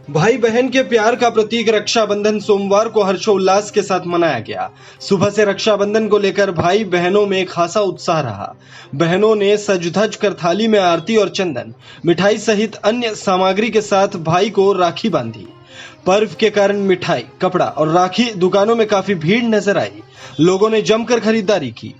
भाई बहन के प्यार का प्रतीक रक्षाबंधन सोमवार को हर्षोल्लास के साथ मनाया गया। सुबह से रक्षाबंधन को लेकर भाई बहनों में खासा उत्साह रहा। बहनों ने सज धज कर थाली में आरती और चंदन, मिठाई सहित अन्य सामग्री के साथ भाई को राखी बांधी। पर्व के कारण मिठाई, कपड़ा और राखी दुकानों में काफी भीड़ नजर आई। लोगों ने जमकर खरीदारी की।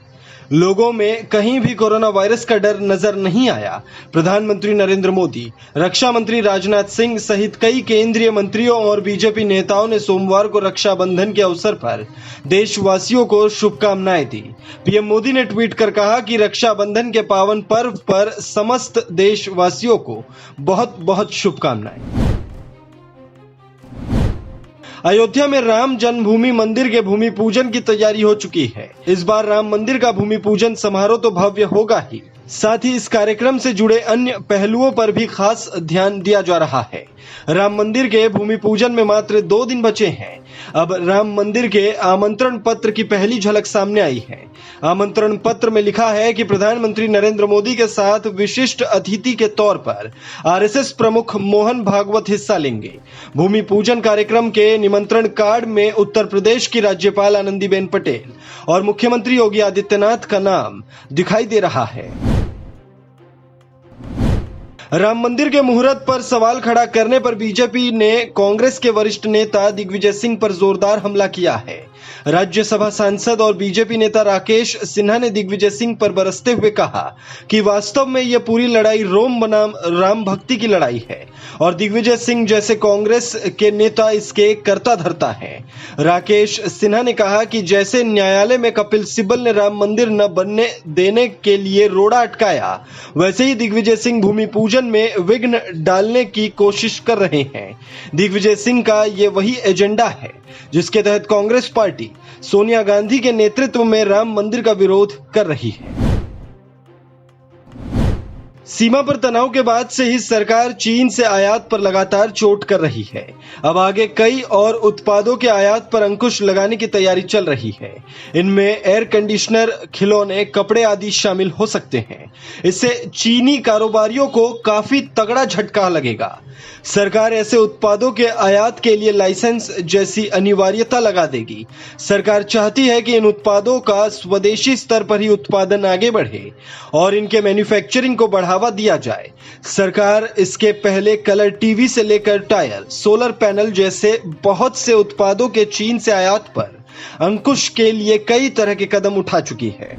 लोगों में कहीं भी कोरोना वायरस का डर नजर नहीं आया। प्रधानमंत्री नरेंद्र मोदी, रक्षा मंत्री राजनाथ सिंह सहित कई केंद्रीय मंत्रियों और बीजेपी नेताओं ने सोमवार को रक्षाबंधन के अवसर पर देशवासियों को शुभकामनाएं दी। पीएम मोदी ने ट्वीट कर कहा कि रक्षाबंधन के पावन पर्व पर समस्त देशवासियों को बहुत बहुत शुभकामनाएं। अयोध्या में राम जन्मभूमि मंदिर के भूमि पूजन की तैयारी हो चुकी है। इस बार राम मंदिर का भूमि पूजन समारोह तो भव्य होगा ही, साथ ही इस कार्यक्रम से जुड़े अन्य पहलुओं पर भी खास ध्यान दिया जा रहा है। राम मंदिर के भूमि पूजन में मात्र 2 दिन बचे हैं। अब राम मंदिर के आमंत्रण पत्र की पहली झलक सामने आई है। आमंत्रण पत्र में लिखा है कि प्रधानमंत्री नरेंद्र मोदी के साथ विशिष्ट अतिथि के तौर पर आरएसएस प्रमुख मोहन भागवत हिस्सा लेंगे। भूमि पूजन कार्यक्रम के निमंत्रण कार्ड में उत्तर प्रदेश की राज्यपाल आनंदीबेन पटेल और मुख्यमंत्री योगी आदित्यनाथ का नाम दिखाई दे रहा है। राम मंदिर के मुहूर्त पर सवाल खड़ा करने पर बीजेपी ने कांग्रेस के वरिष्ठ नेता दिग्विजय सिंह पर जोरदार हमला किया है। राज्यसभा सांसद और बीजेपी नेता राकेश सिन्हा ने दिग्विजय सिंह पर बरसते हुए कहा कि वास्तव में यह पूरी लड़ाई रोम बनाम राम भक्ति की लड़ाई है और दिग्विजय सिंह जैसे कांग्रेस के नेता इसके कर्ता धर्ता हैं। राकेश सिन्हा ने कहा कि जैसे न्यायालय में कपिल सिब्बल ने राम मंदिर न बनने देने के लिए रोड़ा अटकाया, वैसे ही दिग्विजय सिंह भूमि पूजन में विघ्न डालने की कोशिश कर रहे हैं। दिग्विजय सिंह का ये वही एजेंडा है जिसके तहत कांग्रेस पार्टी सोनिया गांधी के नेतृत्व में राम मंदिर का विरोध कर रही है। सीमा पर तनाव के बाद से ही सरकार चीन से आयात पर लगातार चोट कर रही है। अब आगे कई और उत्पादों के आयात पर अंकुश लगाने की तैयारी चल रही है। इनमें एयर कंडीशनर, खिलौने, कपड़े आदि शामिल हो सकते हैं। इससे चीनी कारोबारियों को काफी तगड़ा झटका लगेगा। सरकार ऐसे उत्पादों के आयात के लिए लाइसेंस जैसी अनिवार्यता लगा देगी। सरकार चाहती है कि इन उत्पादों का स्वदेशी स्तर पर ही उत्पादन आगे बढ़े और इनके मैन्युफैक्चरिंग को बढ़ावा दिया जाए। सरकार इसके पहले कलर टीवी से लेकर टायर, सोलर पैनल जैसे बहुत से उत्पादों के चीन से आयात पर अंकुश के लिए कई तरह के कदम उठा चुकी है।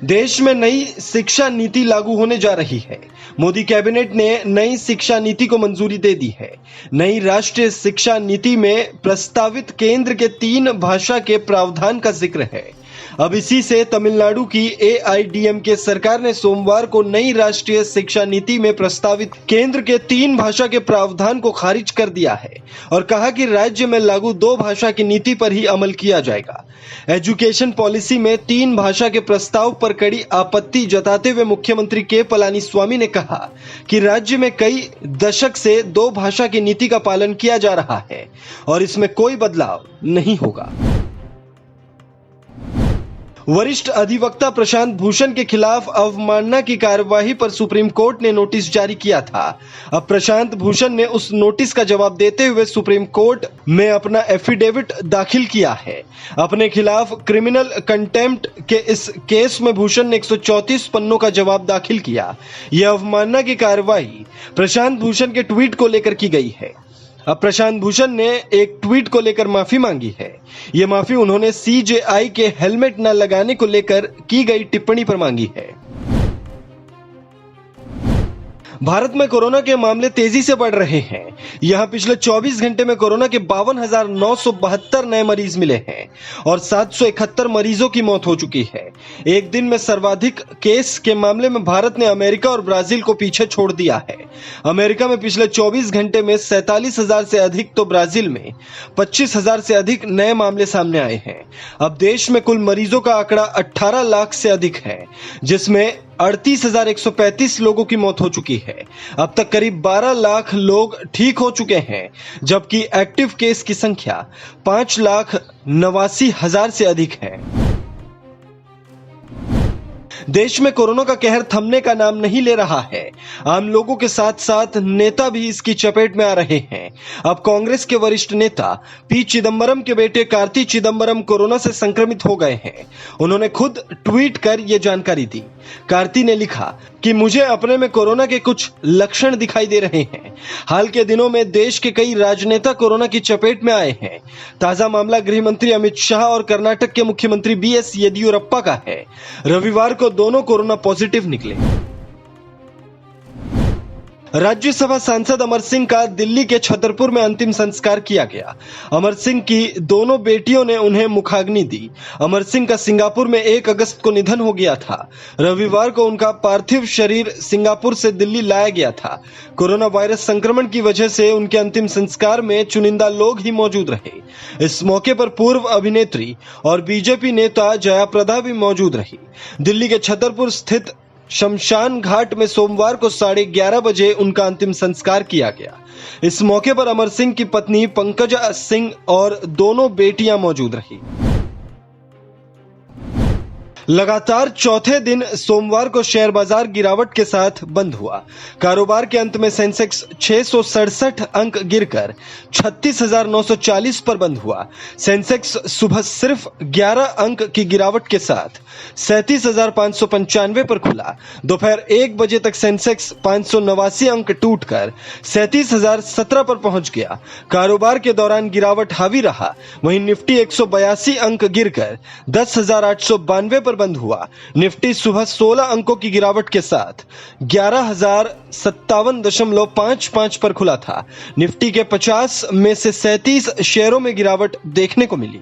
देश में नई शिक्षा नीति लागू होने जा रही है। मोदी कैबिनेट ने नई शिक्षा नीति को मंजूरी दे दी है। नई राष्ट्रीय शिक्षा नीति में प्रस्तावित केंद्र के 3 भाषा के प्रावधान का जिक्र है। अब इसी से तमिलनाडु की एआईडीएमके सरकार ने सोमवार को नई राष्ट्रीय शिक्षा नीति में प्रस्तावित केंद्र के 3 भाषा के प्रावधान को खारिज कर दिया है और कहा कि राज्य में लागू 2 भाषा की नीति पर ही अमल किया जाएगा। एजुकेशन पॉलिसी में 3 भाषा के प्रस्ताव पर कड़ी आपत्ति जताते हुए मुख्यमंत्री के पलानीस्वामी ने कहा कि राज्य में कई दशक से 2 भाषा की नीति का पालन किया जा रहा है और इसमें कोई बदलाव नहीं होगा। वरिष्ठ अधिवक्ता प्रशांत भूषण के खिलाफ अवमानना की कार्यवाही पर सुप्रीम कोर्ट ने नोटिस जारी किया था। अब प्रशांत भूषण ने उस नोटिस का जवाब देते हुए सुप्रीम कोर्ट में अपना एफिडेविट दाखिल किया है। अपने खिलाफ क्रिमिनल कंटेम्प्ट के इस केस में भूषण ने 134 पन्नों का जवाब दाखिल किया। यह अवमानना की कार्यवाही प्रशांत भूषण के ट्वीट को लेकर की गई है। अब प्रशांत भूषण ने एक ट्वीट को लेकर माफी मांगी है। ये माफी उन्होंने सीजेआई के हेलमेट न लगाने को लेकर की गई टिप्पणी पर मांगी है। भारत में कोरोना के मामले तेजी से बढ़ रहे हैं। यहां पिछले 24 घंटे में कोरोना के 52,972 नए मरीज मिले हैं और 771 मरीजों की मौत हो चुकी है। एक दिन में सर्वाधिक केस के मामले में भारत ने अमेरिका और ब्राजील को पीछे छोड़ दिया है। अमेरिका में पिछले 24 घंटे में 47,000 से अधिक तो ब्राजील में 25,000 से अधिक नए मामले सामने आए हैं। अब देश में कुल मरीजों का आंकड़ा 18 लाख से अधिक है, जिसमें 38,135 लोगों की मौत हो चुकी है। अब तक करीब 12 लाख लोग ठीक हो चुके हैं, जबकि एक्टिव केस की संख्या 5,89,000 से अधिक है। देश में कोरोना का कहर थमने का नाम नहीं ले रहा है। आम लोगों के साथ साथ नेता भी इसकी चपेट में आ रहे हैं। अब कांग्रेस के वरिष्ठ नेता पी चिदंबरम के बेटे कार्ति चिदंबरम कोरोना से संक्रमित हो गए हैं। उन्होंने खुद ट्वीट कर यह जानकारी दी। कार्ति ने लिखा कि मुझे अपने में कोरोना के कुछ लक्षण दिखाई दे रहे हैं। हाल के दिनों में देश के कई राजनेता कोरोना की चपेट में आए हैं। ताजा मामला गृह मंत्री अमित शाह और कर्नाटक के मुख्यमंत्री बीएस येदियुरप्पा का है। रविवार को दोनों कोरोना पॉजिटिव निकले। राज्यसभा सांसद अमर सिंह का दिल्ली के छतरपुर में अंतिम संस्कार किया गया। अमर सिंह की दोनों बेटियों ने उन्हें मुखाग्नि दी। अमर सिंह का सिंगापुर में 1 अगस्त को निधन हो गया था। रविवार को उनका पार्थिव शरीर सिंगापुर से दिल्ली लाया गया था। कोरोना वायरस संक्रमण की वजह से उनके अंतिम संस्कार में चुनिंदा लोग ही मौजूद रहे। इस मौके पर पूर्व अभिनेत्री और बीजेपी नेता जयाप्रदा भी मौजूद रही। दिल्ली के छतरपुर स्थित शमशान घाट में सोमवार को 11:30 बजे उनका अंतिम संस्कार किया गया। इस मौके पर अमर सिंह की पत्नी पंकजा सिंह और दोनों बेटियां मौजूद रही। लगातार चौथे दिन सोमवार को शेयर बाजार गिरावट के साथ बंद हुआ। कारोबार के अंत में सेंसेक्स 667 अंक गिरकर 36,940 पर बंद हुआ। सेंसेक्स सुबह सिर्फ 11 अंक की गिरावट के साथ 37,595 पर खुला। दोपहर 1 बजे तक सेंसेक्स 589 अंक टूटकर 37,017 पर पहुंच गया। कारोबार के दौरान गिरावट हावी रहा। वहीं निफ्टी 182 अंक गिरकर 10,892 पर बंद हुआ। निफ्टी सुबह 16 अंकों की गिरावट के साथ 11,057.55 पर खुला था। निफ्टी के 50 में से 37 शेयरों में गिरावट देखने को मिली।